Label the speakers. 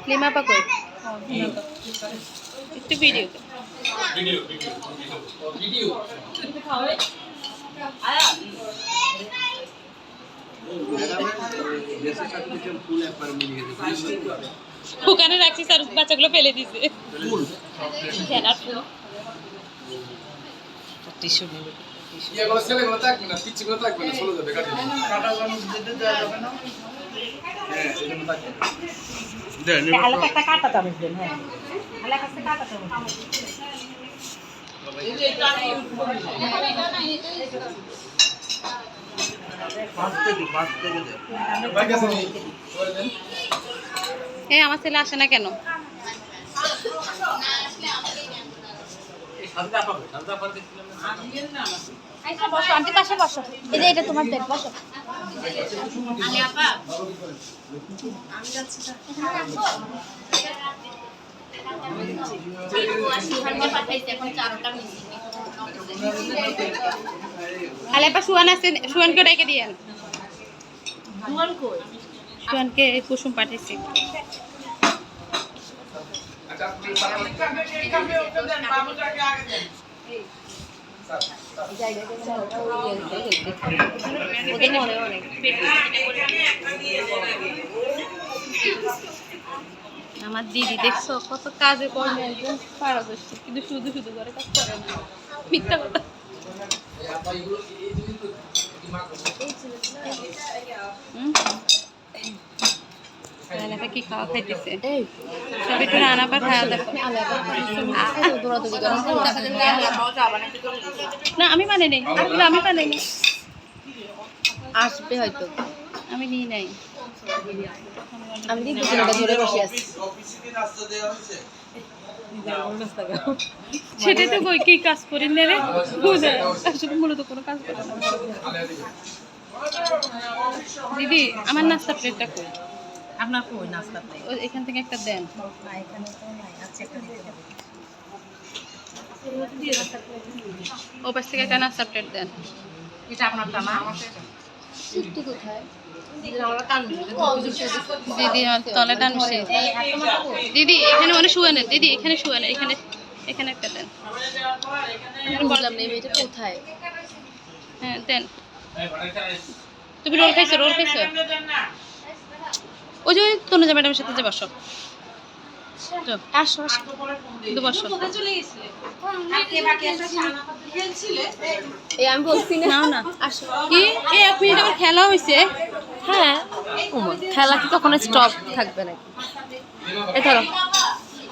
Speaker 1: lima পাকই একটু video video video আয়া ওখানে রাখছি স্যার বাচ্চাগুলো ফেলে দিছে খেলার ফুল টিস্যু নিয়ে এগুলো ছেলেগুলো থাকবে না পিচ্চিগুলো থাকবে না চলে যাবে কাটা জানো দিতে দেওয়া যাবে না হ্যাঁ এজন্য থাকবে দেন হালকা একটা কাটা চামচ দেন হ্যাঁ হালকা একটা কাটা চামচ এই যে এটা এই আমার ছেলে আসে না কেন বসো আন্টি পাশে বসো এই যে এটা তোমার প্লেট বসো আমি আপা আমি যাচ্ছি আলেপা সুয়ান আছে সুয়ানকে ডেকে দিয়েন সুয়ানকে কুসুম পাঠিয়েছি আমার দিদি দেখছো কত কাজে কর্মে একদম পারদর্শী কিন্তু শুধু শুধু করে কাজ করে না মিথ্যা কথা কি খাওয়া খাইতেছে সব একটু রান্না পর খাওয়া দাওয়া না আমি মানে নেই আমি মানে নেই আসবে হয়তো আমি নিই নাই আমি ধরে বসে আছি সেটাই তো কই কি কাজ করি না রে আসলে মূলত কোনো কাজ করে না দিদি আমার নাস্তা প্লেটটা কই আপনার কই নাস্তা প্লেট এখান থেকে একটা দেন না এখানে তো নাই আচ্ছা একটা দিতে হবে ও পাশ থেকে একটা নাস্তা প্লেট দেন এটা আপনারটা না আমারটা সিটটি কোথায় দিদি তলে টানছে দিদি এখানে মানে শুয়ানের দিদি এখানে শুয়ানের এখানে এখানে একটা দেন বললাম না এটা কোথায় হ্যাঁ দেন তুমি রোল খাইছো ওই যে তনুজা ম্যাডামের সাথে যে বসো আসো কিন্তু বসো আমি বলছি না না আসো কি এই 1 মিনিট আবার খেলা হয়েছে হ্যাঁ খেলা কি কখনো স্টপ থাকবে নাকি এই ধরো